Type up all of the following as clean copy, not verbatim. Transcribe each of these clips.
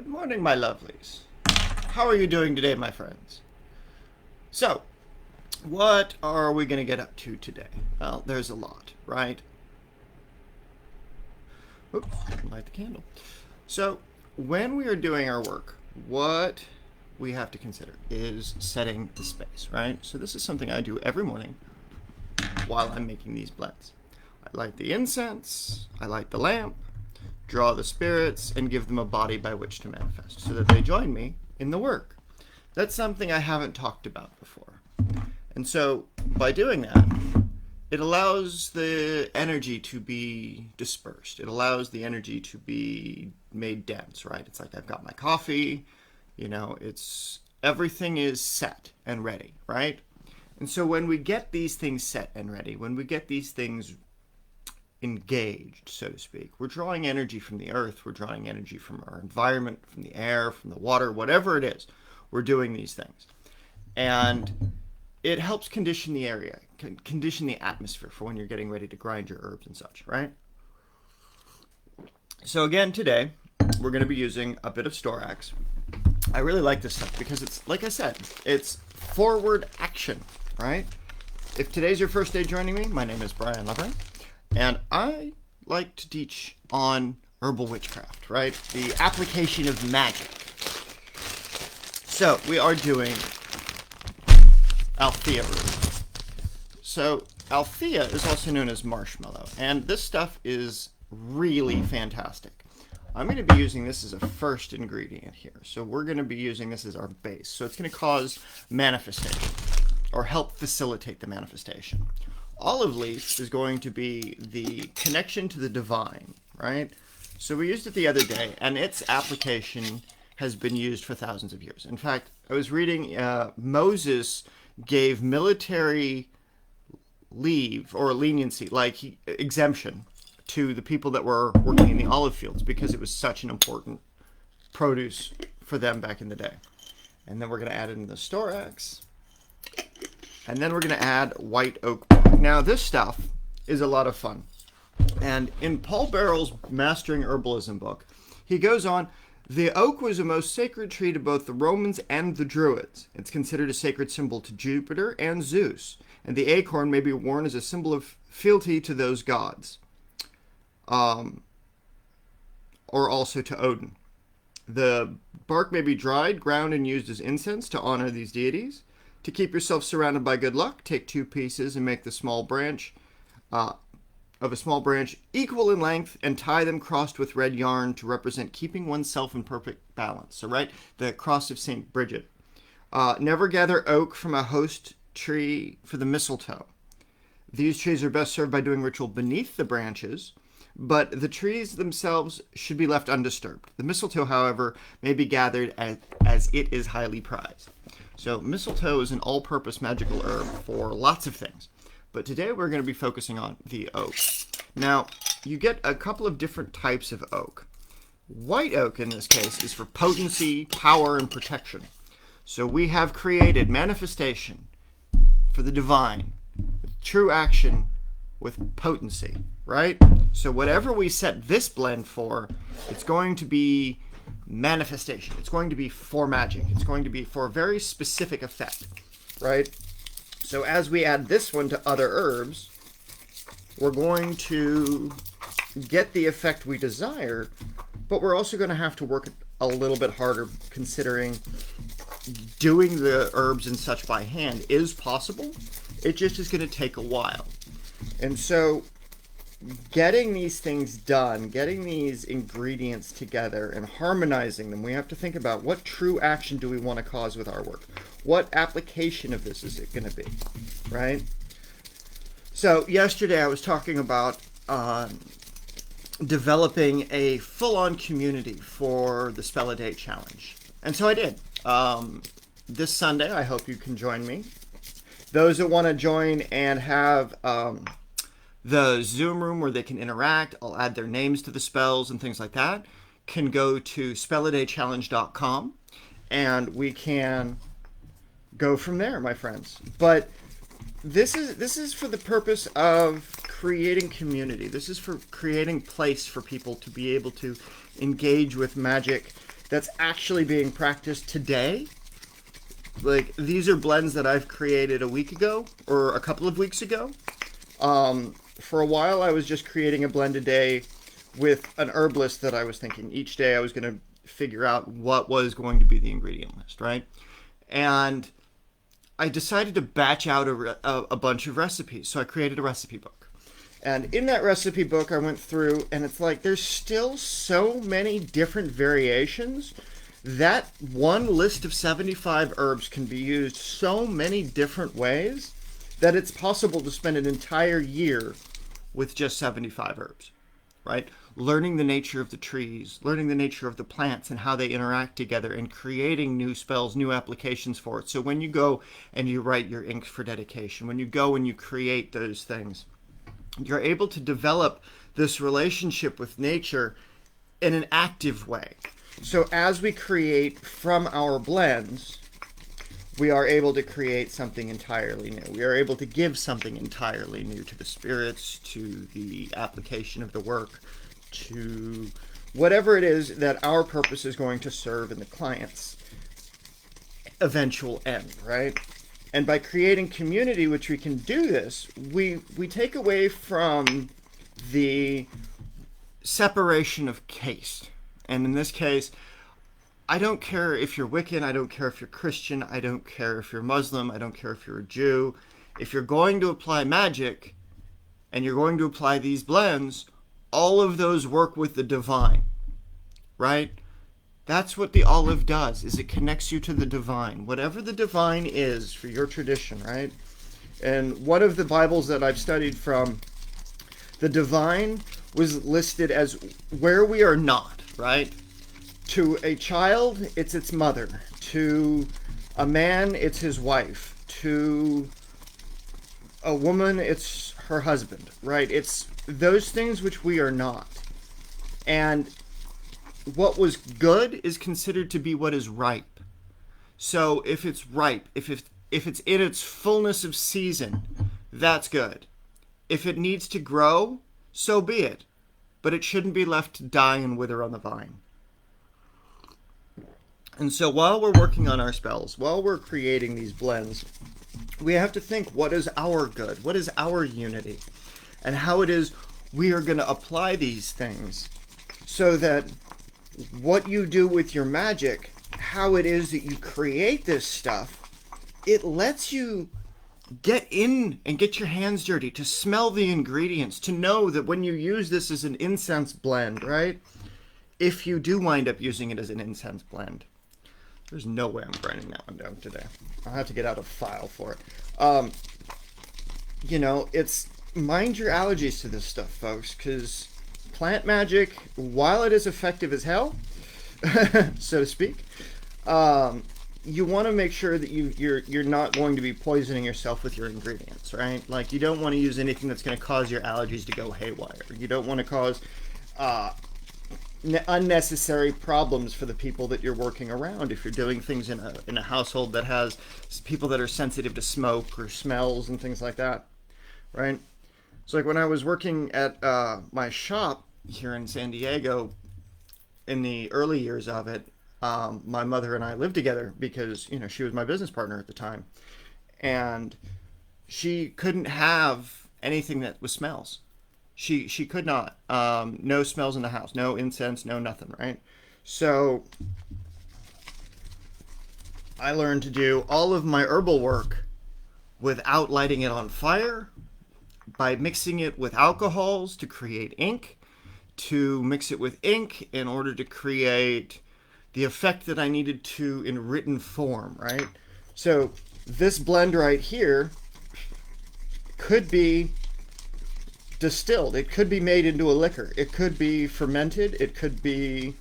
Good morning, my lovelies. How are you doing today, my friends? So, what are we going to get up to today? Well, there's a lot, right? Oops, light the candle. So, when we are doing our work, what we have to consider is setting the space, right? So this is something I do every morning while I'm making these blends. I light the incense, I light the lamp, draw the spirits, and give them a body by which to manifest so that they join me in the work. That's something I haven't talked about before. And so by doing that, it allows the energy to be dispersed. It allows the energy to be made dense, right? It's like I've got my coffee, everything is set and ready, right? And so when we get these things set and ready, when we get these things engaged, so to speak, we're drawing energy from the earth, we're drawing energy from our environment, from the air, from the water, whatever it is, we're doing these things. And it helps condition the area, condition the atmosphere for when you're getting ready to grind your herbs and such, right? So again, today, we're going to be using a bit of storax. I really like this stuff because it's, like I said, it's forward action, right? If today's your first day joining me, my name is Brian Lover, and I like to teach on herbal witchcraft, right? The application of magic. So we are doing althea root. So althea is also known as marshmallow, and this stuff is really fantastic. I'm going to be using this as a first ingredient here. So we're going to be using this as our base. So it's going to cause manifestation or help facilitate the manifestation. Olive leaf is going to be the connection to the divine, right? So we used it the other day, and its application has been used for thousands of years. In fact, I was reading Moses gave military leave or leniency, like exemption, to the people that were working in the olive fields because it was such an important produce for them back in the day. And then we're going to add in the storax. And then we're going to add white oak bark. Now this stuff is a lot of fun. And in Paul Barrel's Mastering Herbalism book, he goes on, the oak was a most sacred tree to both the Romans and the Druids. It's considered a sacred symbol to Jupiter and Zeus. And the acorn may be worn as a symbol of fealty to those gods. Or also to Odin. The bark may be dried, ground, and used as incense to honor these deities. To keep yourself surrounded by good luck, take 2 pieces and make the small branch of a small branch equal in length and tie them crossed with red yarn to represent keeping oneself in perfect balance. So, right, the cross of St. Bridget. Never gather oak from a host tree for the mistletoe. These trees are best served by doing ritual beneath the branches, but the trees themselves should be left undisturbed. The mistletoe, however, may be gathered as it is highly prized. So mistletoe is an all-purpose magical herb for lots of things, but today we're going to be focusing on the oak. Now, you get a couple of different types of oak. White oak, in this case, is for potency, power, and protection. So we have created manifestation for the divine, true action with potency, right? So whatever we set this blend for, it's going to be manifestation. It's going to be for magic. It's going to be for a very specific effect, right? So as we add this one to other herbs, we're going to get the effect we desire, but we're also going to have to work a little bit harder considering doing the herbs and such by hand is possible. It just is going to take a while. And so getting these things done, getting these ingredients together and harmonizing them, we have to think about what true action do we want to cause with our work? What application of this is it going to be, right? So yesterday I was talking about developing a full-on community for the Spell a Day Challenge. And so I did. This Sunday, I hope you can join me. Those that want to join and have the Zoom room where they can interact, I'll add their names to the spells and things like that, can go to spelladaychallenge.com and we can go from there, my friends. But this is for the purpose of creating community. This is for creating place for people to be able to engage with magic that's actually being practiced today. Like, these are blends that I've created a week ago or a couple of weeks ago. For a while, I was just creating a blend a day with an herbalist that I was thinking each day I was going to figure out what was going to be the ingredient list, right? And I decided to batch out a bunch of recipes. So I created a recipe book. And in that recipe book, I went through, and it's like there's still so many different variations. That one list of 75 herbs can be used so many different ways that it's possible to spend an entire year with just 75 herbs, right? Learning the nature of the trees, learning the nature of the plants and how they interact together, and creating new spells, new applications for it. So when you go and you write your inks for dedication, when you go and you create those things, you're able to develop this relationship with nature in an active way. So as we create from our blends, we are able to create something entirely new. We are able to give something entirely new to the spirits, to the application of the work, to whatever it is that our purpose is going to serve in the client's eventual end, right? And by creating community, which we can do this, we take away from the separation of caste. And in this case, I don't care if you're Wiccan, I don't care if you're Christian, I don't care if you're Muslim, I don't care if you're a Jew. If you're going to apply magic and you're going to apply these blends, all of those work with the divine, right? That's what the olive does, is it connects you to the divine. Whatever the divine is for your tradition, right? And one of the Bibles that I've studied from, the divine was listed as where we are not, right? To a child, it's its mother. To a man, it's his wife. To a woman, it's her husband, right? It's those things which we are not. And what was good is considered to be what is ripe. So if it's ripe, if it's in its fullness of season, that's good. If it needs to grow, so be it. But it shouldn't be left to die and wither on the vine. And so while we're working on our spells, while we're creating these blends, we have to think, what is our good? What is our unity? And how it is we are going to apply these things so that what you do with your magic, how it is that you create this stuff, it lets you get in and get your hands dirty, to smell the ingredients, to know that when you use this as an incense blend, right? If you do wind up using it as an incense blend. There's no way I'm writing that one down today. I'll have to get out a file for it. You know, it's mind your allergies to this stuff, folks, because plant magic, while it is effective as hell, so to speak, you want to make sure that you're not going to be poisoning yourself with your ingredients, right? Like, you don't want to use anything that's going to cause your allergies to go haywire. You don't want to cause unnecessary problems for the people that you're working around. If you're doing things in a household that has people that are sensitive to smoke or smells and things like that, right? So like when I was working at my shop here in San Diego in the early years of it, my mother and I lived together because, you know, she was my business partner at the time, and she couldn't have anything that was smells. She could not. No smells in the house. No incense, no nothing, right? So I learned to do all of my herbal work without lighting it on fire, by mixing it with alcohols to create ink, to mix it with ink in order to create the effect that I needed to in written form, right? So this blend right here could be distilled. It could be made into a liquor. It could be fermented. It could be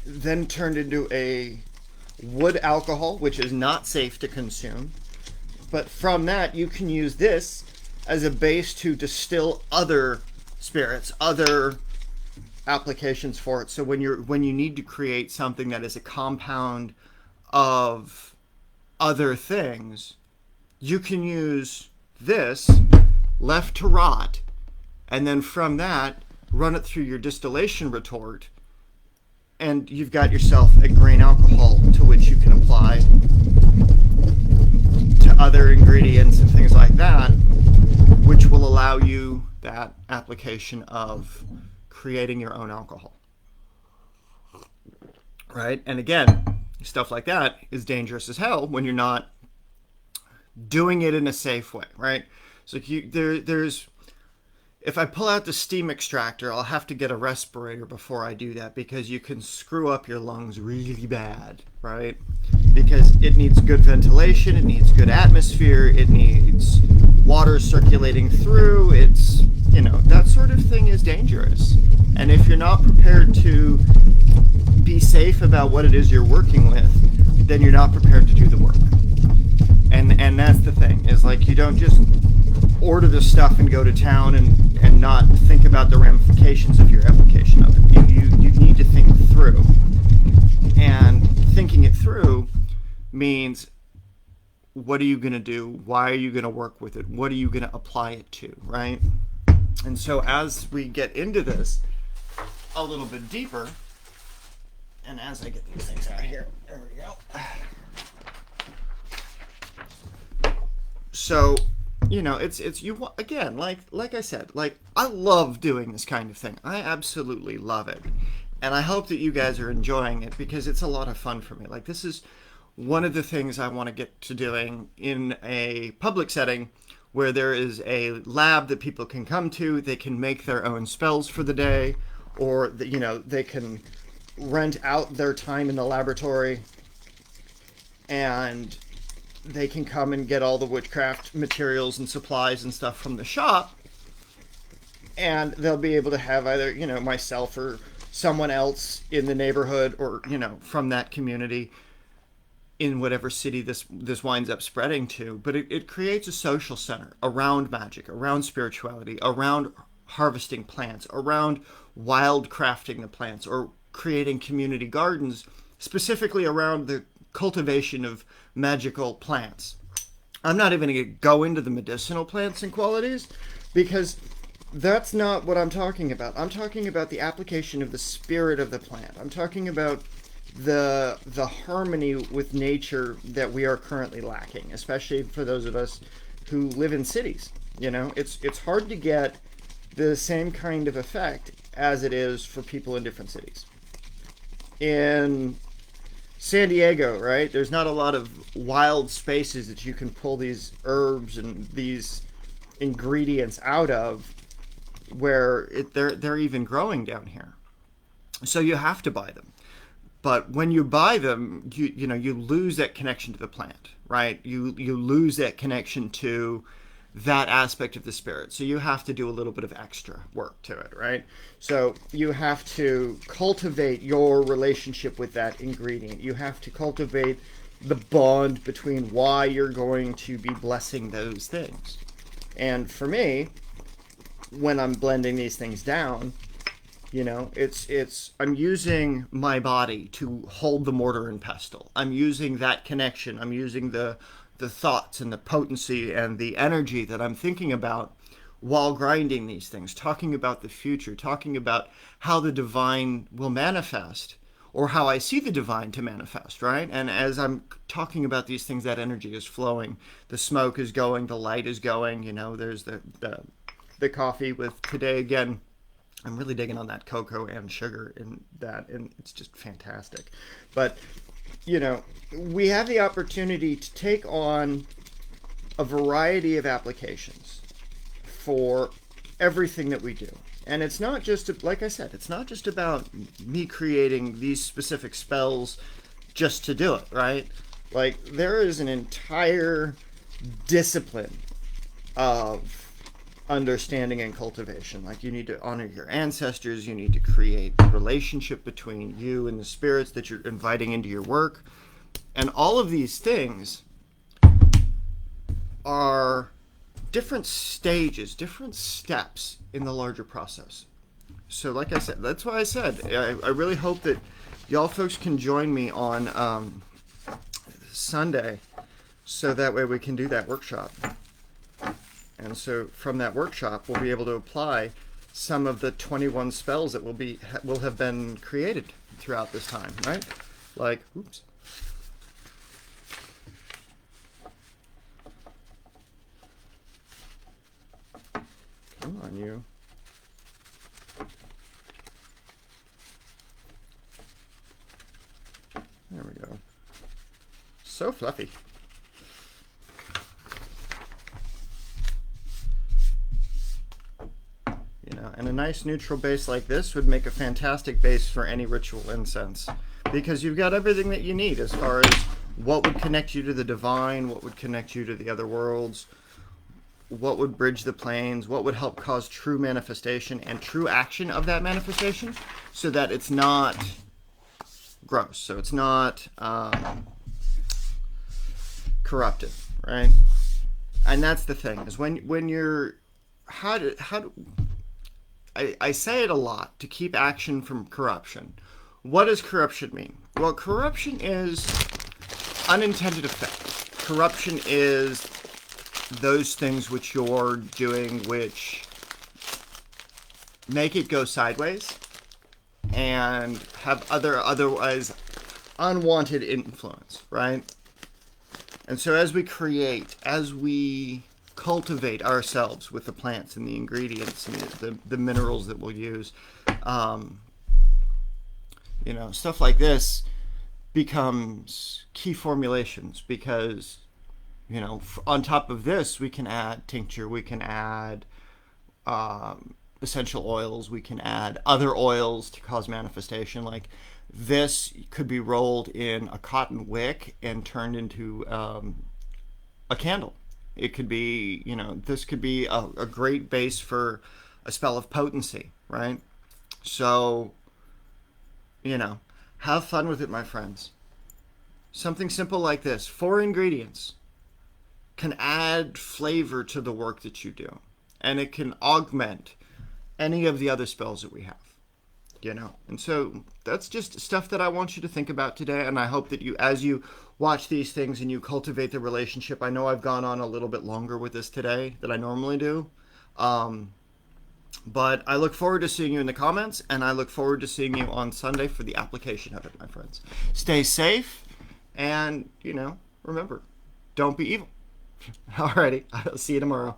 then turned into a wood alcohol, which is not safe to consume. But from that, you can use this as a base to distill other spirits, other applications for it. So when you need to create something that is a compound of other things, you can use this left to rot, and then from that run it through your distillation retort and you've got yourself a grain alcohol to which you can apply to other ingredients and things like that, which will allow you that application of creating your own alcohol. Right? And again, stuff like that is dangerous as hell when you're not doing it in a safe way, right? So there's if I pull out the steam extractor, I'll have to get a respirator before I do that, because you can screw up your lungs really bad, right? Because it needs good ventilation, it needs good atmosphere, it needs water circulating through. It's, that sort of thing is dangerous. And if you're not prepared to be safe about what it is you're working with, then you're not prepared to do the work. And that's the thing, is like, you don't just order this stuff and go to town and not think about the ramifications of your application of it. You need to think through. And thinking it through means, what are you going to do? Why are you going to work with it? What are you going to apply it to, right? And so as we get into this a little bit deeper, and as I get these things out here, there we go. So, it's you again, like I said, I love doing this kind of thing. I absolutely love it. And I hope that you guys are enjoying it, because it's a lot of fun for me. Like, this is one of the things I want to get to doing in a public setting, where there is a lab that people can come to. They can make their own spells for the day, or they can rent out their time in the laboratory, and they can come and get all the witchcraft materials and supplies and stuff from the shop, and they'll be able to have either, myself or someone else in the neighborhood, or, from that community in whatever city this winds up spreading to. But it creates a social center around magic, around spirituality, around harvesting plants, around wild crafting the plants, or creating community gardens specifically around the cultivation of magical plants. I'm not even going to go into the medicinal plants and qualities, because that's not what I'm talking about. I'm talking about the application of the spirit of the plant. I'm talking about the harmony with nature that we are currently lacking, especially for those of us who live in cities. It's hard to get the same kind of effect as it is for people in different cities. In San Diego, right, there's not a lot of wild spaces that you can pull these herbs and these ingredients out of, where they're even growing down here. So you have to buy them. But when you buy them, you lose that connection to the plant, right? You lose that connection to that aspect of the spirit. So you have to do a little bit of extra work to it, right? So you have to cultivate your relationship with that ingredient. You have to cultivate the bond between why you're going to be blessing those things. And for me, when I'm blending these things down, I'm using my body to hold the mortar and pestle. I'm using that connection. I'm using the thoughts and the potency and the energy that I'm thinking about while grinding these things, talking about the future, talking about how the divine will manifest, or how I see the divine to manifest, right? And as I'm talking about these things, that energy is flowing. The smoke is going, the light is going, there's the coffee with today. Again, I'm really digging on that cocoa and sugar in that, and it's just fantastic. But we have the opportunity to take on a variety of applications for everything that we do. And it's not just, like I said, it's not just about me creating these specific spells just to do it, right? Like, there is an entire discipline of understanding and cultivation. Like, you need to honor your ancestors, you need to create a relationship between you and the spirits that you're inviting into your work. And all of these things are different stages, different steps in the larger process. So like I said, that's why I said, I really hope that y'all folks can join me on Sunday, so that way we can do that workshop. And so from that workshop, we'll be able to apply some of the 21 spells that will have been created throughout this time, right? Like, oops. Come on, you. There we go. So fluffy. You know, and a nice neutral base like this would make a fantastic base for any ritual incense, because you've got everything that you need as far as what would connect you to the divine, what would connect you to the other worlds, what would bridge the planes, what would help cause true manifestation and true action of that manifestation, so that it's not gross, so it's not corrupted, right? And that's the thing, is when you're I say it a lot, to keep action from corruption. What does corruption mean? Well, corruption is unintended effect. Corruption is those things which you're doing which make it go sideways and have otherwise unwanted influence, right? And so as we cultivate ourselves with the plants and the ingredients and the minerals that we'll use, you know, stuff like this becomes key formulations, because, you know, on top of this, we can add tincture, we can add essential oils, we can add other oils to cause manifestation. Like this could be rolled in a cotton wick and turned into a candle. It could be, you know, this could be a great base for a spell of potency, right? So, you know, have fun with it, my friends. Something simple like this, 4 ingredients, can add flavor to the work that you do, and it can augment any of the other spells that we have, you know. And so that's just stuff that I want you to think about today, and I hope that you, as you watch these things and you cultivate the relationship, I know I've gone on a little bit longer with this today than I normally do, but I look forward to seeing you in the comments, and I look forward to seeing you on Sunday for the application of it, my friends. Stay safe, and, you know, remember, don't be evil. Alrighty, I'll see you tomorrow.